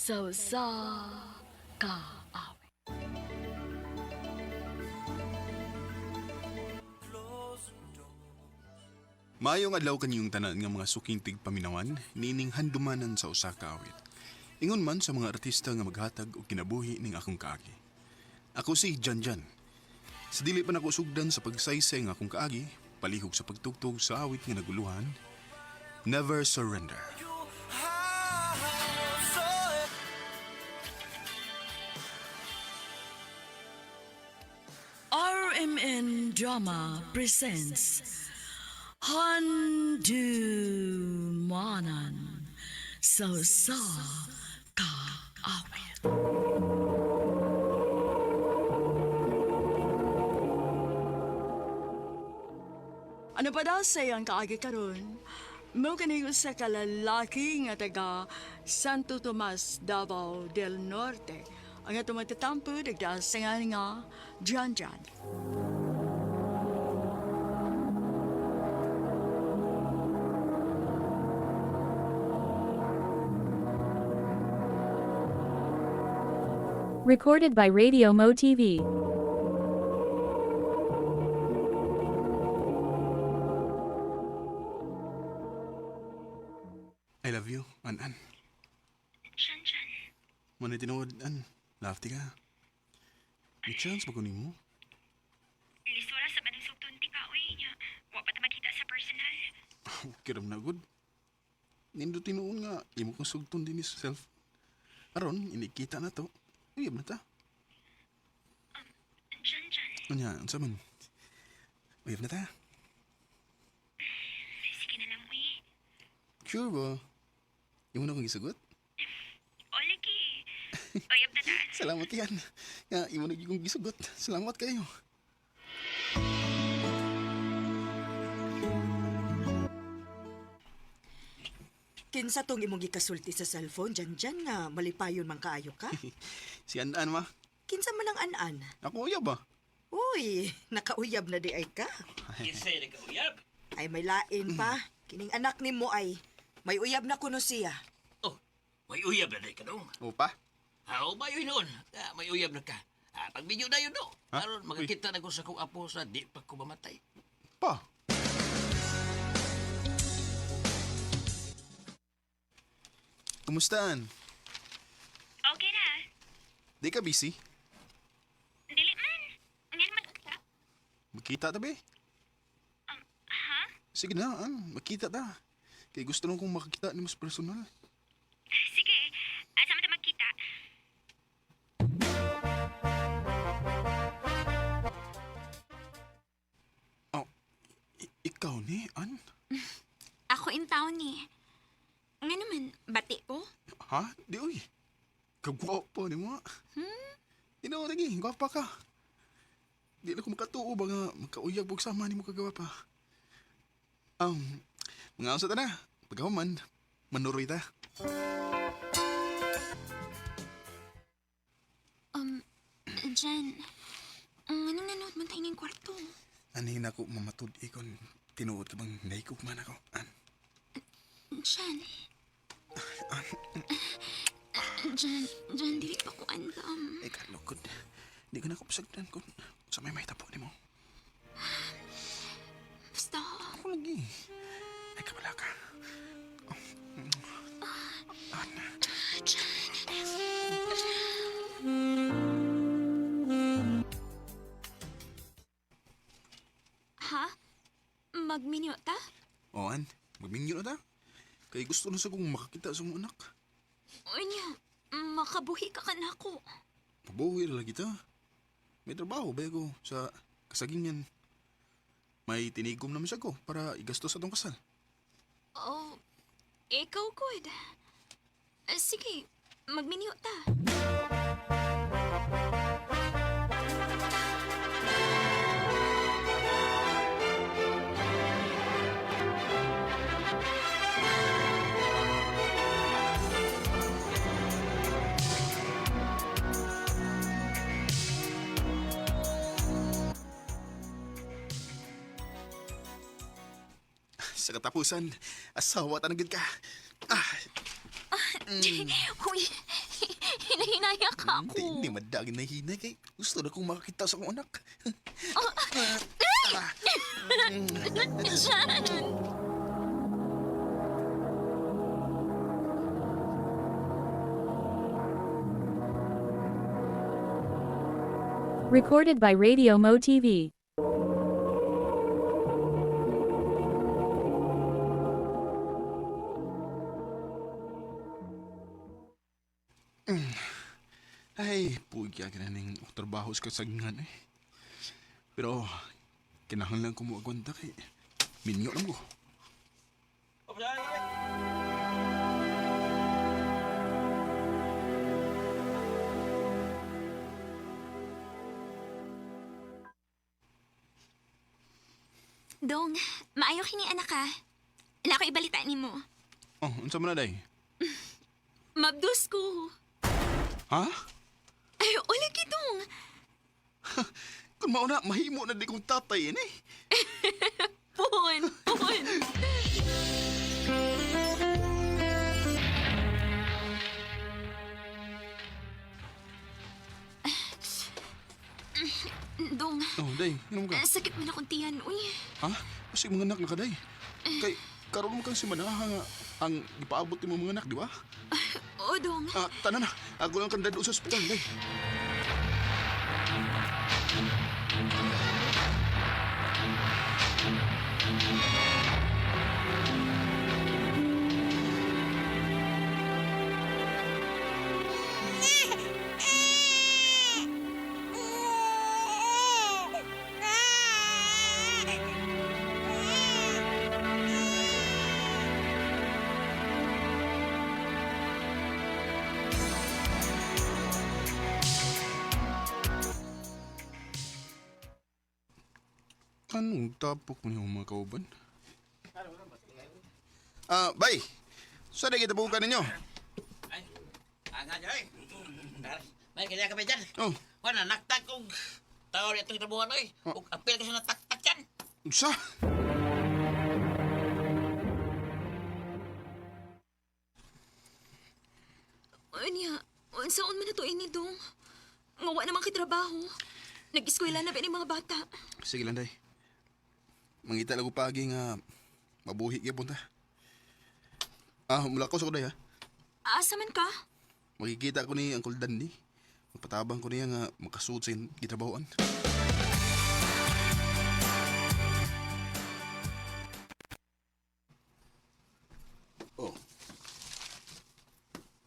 sa ka awit. Maayong adlaw kaniyong tanan nga mga suking tigpaminawan, nining handumanan sa usa ka awit. Ingon man sa mga artista nga maghatag og kinabuhi ning akong kaagi. Ako si Janjan. Sa dili pa nako sugdan sa pagsaysay nga akong kaagi, palihog sa pagtugtog sa awit nga naguluhan, Never Surrender. RMN Drama presents Handumanan sa ka awit. Ano pa daw sayang kaagi karon? Mo kanigo sa kalalaki nga taga Santo Tomas, Davao del Norte. Ang atong magtatampo nagdasangan nga Janjan. Recorded by Radio Mo TV. I love you, An. Janjan, Muna tinuod, An. Lafty ka. May chance ba kunin mo? lisura sa manang sugton ti ka, uy, niya. Wa pa ta makita sa personal. Kiram na good. Nindo tinuon nga, imo kong sugton din sa self. Aron, inikita na to. Uyab na ta. Janjan, Anya, unsa man? Uyab na ta. sige na lang, uy. Sure ba? Imo na kong gisugot? O, lagi. Oyab na ta. Salamat yan. Nga, imo na kong gisugot. Salamat kayo. Kinsa tong imong gikasulti sa cellphone dyan nga malipayon man kaayo ka? Si An ma. Kinsa man ang an-an? Ako uyab ba? Uy, nakauyab na di ay ka. Kinsay nagkauyab? Ay may lain pa. Kining anak nimo ay may uyab na kuno siya. Oh, may uyab na day ka nung. Opa? How ba yun noon? May uyab na ka. Pagbinyo na yun no. Ha? Aron makakita na ko sa kong apo sa di pa ko mamatay. Pa? Kumusta, An? Okay na. Di ka busy? Dili man. Ngayon man ka. Magkita ta, be? Ha? Sige na, An. Magkita ta. Kaya gusto nung kong makakita ni mas personal. Sige. Asa man ta magkita? Oh, ikaw ni, An? Ako in town ni. Nga naman, bati ko? Ha? Di, uy. Kagwapo ni mo. Di na lagi, gwapa ka. Di na ko makatuo ba nga magkauyag po sama ni mo kagwapa. Mga usa ta na. Pagkahuman, manuroy ta. Jan, anong nanood mo tayo ng kwarto? Anin ako mamatud ikon. Tinuod ka bang naikog man ako, An? Jan. Jan, dili pa ko andam. Kalokod. Di ko na ako pasagdan kung sa may tapo ni mo. Basta, Ako lagi. Ay, kabala ka. An. ha? Magminyo ta? O, An. Magmingyo na ta. Kaya gusto na sa kong makakita sa mga anak. Unya, makabuhi ka na ako. Mabuhi na lagi ta. May trabaho ba ako sa kasagingan. May tinigom naman siya ko para igastos sa atong kasal. Oh, ikaw good. Sige, magminyo ta. Sa katapusan, asawa tanagid ka. Ah, Uy, Hinayak ka ako. Hindi madagin na hinay kay gusto na kong makakita sa akong anak. Recorded by Radio Mo TV. Ay, pugya ka na ng trabaho sa kasagngan eh. Pero, kinahanglan ko mo agwanta kay minyo lang ko. Dong, maayo kini anak ka. Wala ko ibalita ni mo. Oh, unsa man na day? Mabdos ko. Ha? Ay, wala kitong. Kung mauna, mahimo na di kong tatay eh. Pon. Dong, Oh, day, inom ka. sakit man akong tiyan, uy. Ha? Kasi mga anak na ka, day. Kay, karoon mo kang si Manaha nga ang ipaabot ni mga anak, di ba? Oo, Dong. Ah, tanan na. Ako lang kang dado sa ospital, day. Anong tapok mo yung mga kauban? Ah, bay! Saan na kita bukan ninyo? Ay, nga dyan eh. May kanya ka pa dyan. Oh, Wala, naktak kong tao rin itong trabuhan eh. Oh. Ug apil ka sa nataktak dyan. sa? Anya, saan man na to ini, Dong? Ngawa naman kay trabaho. Nag-eskwela na ba ni mga bata? Sige lang, day. Mangita lang ko pagi nga mabuhi ka punta. Ah, mula ko sa kuday, ha? Asa man ka? Makikita ko ni Uncle Danny. Mapatabang ko niya nga makasuot sa gitrabahoan. Oh.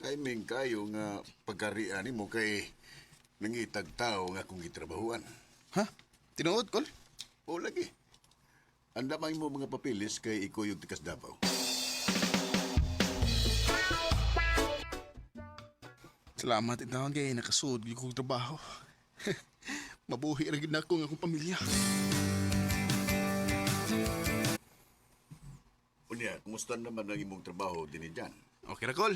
Timing kayo nga pagkarian mo kay nangitag tao nga kung gitrabahuan. Ha? Tinuod, Col? O lagi. Andamay mo mga papilis kay iko yung tikas Davao. Salamat itawon kay nakasuot yung kong trabaho. Mabuhi rin na ako ng akong pamilya. Unya, kumusta naman ang imong trabaho din dyan? Okay ra, Col.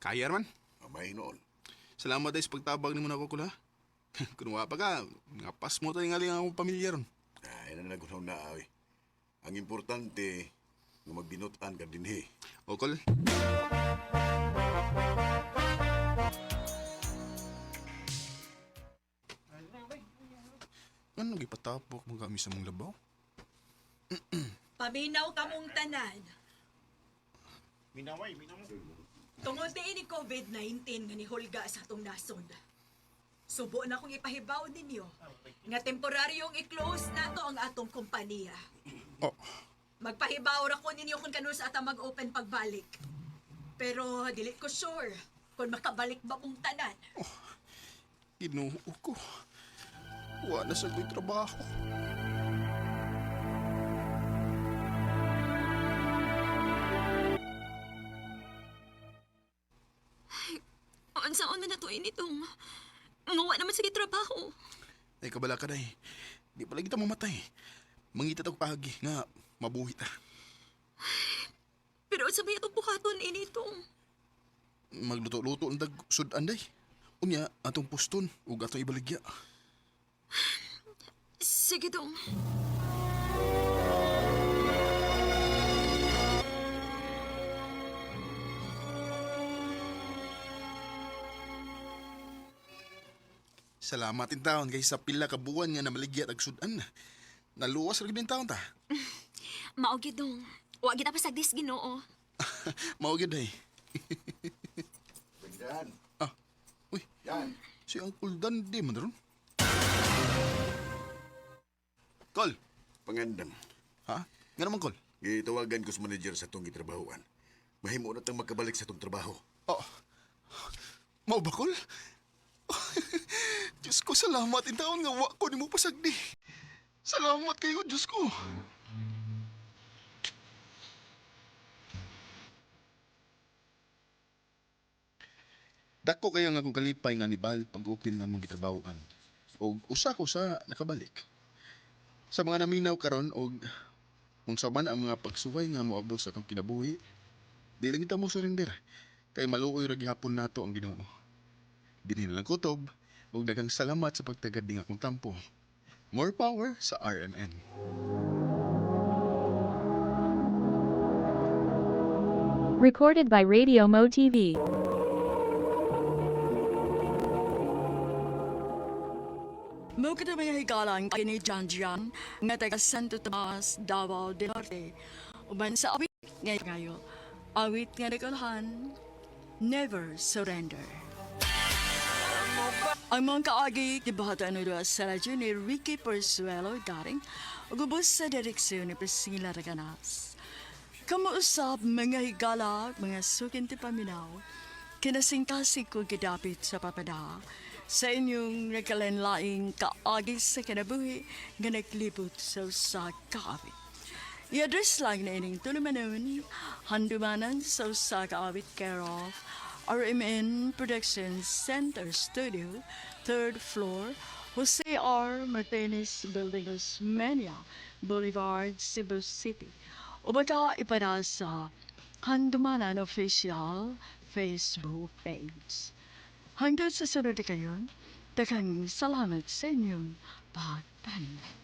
Kaya naman. Amay noon. Salamat dahil sa pagtabag ni mo na ako, Kula. Kung wala pa ka, ngapas mo tayo nga lang akong pamilya ron. Ay, nananagunaw na ay. Ang importante, nga magbinutan ka din O, Col. Ano gipatapok mo kami sa mong labaw? Paminaw ka mong tanan. Tungod ni COVID-19 nga ni Hulga sa atong nasod. Subo na kong ipahibaw ninyo nga temporaryong i-close nato ang atong kompanya. Oh, Magpahibaw ra ko ninyo kung kano sa atang mag-open pagbalik. Pero dili ko sure kung makabalik ba mong tanan. Ginoo ko. Wala na sa ko'y trabaho. Saan man na to ini, Dong? Ngawa naman sa trabaho. Ay, kabala ka day. Di pala kita mamatay. Mangita tag pagi nga mabuhi ta. Pero sa may itong bukaton ini, Dong. Magluto-luto ang dag sudan day. Unya, atong puston ug atong ibaligya. Sige, Dong. Salamat in taon kay sa pila ka buwan nga namaligya ag sudan. Naluwas ra gid taon ta. Mao gyud dong. Wa gyud pa sagdis Ginoo. Mao gyud ay. Yan. Ah. Uy, Yan. si Uncle Dan di man ron. Kol, Pangandam. ha? Nga naman Kol. Gitawagan ko sa manager sa itong gitrabahoan. Mahimo na tang makabalik sa itong trabaho. Oh. Mao ba Kol? Diyos ko, salamat in taon nga wa ko nimo pasagdi. Salamat kayo, Diyos ko. Dako kayo nga akong kalipay nga nibal pag-open nga mong gitrabahoan. O usa ko sa nakabalik. Sa mga naminaw karon og kung sa man ang mga pagsuway nga moabot sa akong kinabuhi, di lang kita mo surrender. Kay maluoy ra gihapon nato ang Ginoo. Dinhi na lang kutob ug daghang salamat sa pagtagad ning akong tampo. More power sa RMN. Recorded by Radio Mo TV. Mo kita may higalan kini Janjan nga taga Santo Tomas, Davao del Norte. Uban sa awit nga kayo. Awit nga nakalhan, never surrender. Ang mga kaagi, kibahatan nyo sa radyo ni Ricky Persuelo Daring, ugubos sa direksyon ni Priscilla Raganas. Kamuusap mga higala, mga sukin ti paminaw, kinasingkasing ko gidapit sa papada, sa inyong nakalanlaing kaagi sa kinabuhi nga naglibot sa kaawit. I-address lang na ining tulumanon, handumanan sa kaawit care of RMN Productions Center Studio, 3rd floor, Jose R. Martinez Building, Osmeña Boulevard, Cebu City. O baka ipada sa Handumanan Official Facebook page. Hanggang sa sunod na kayo, daghang salamat sa inyong pagpanin.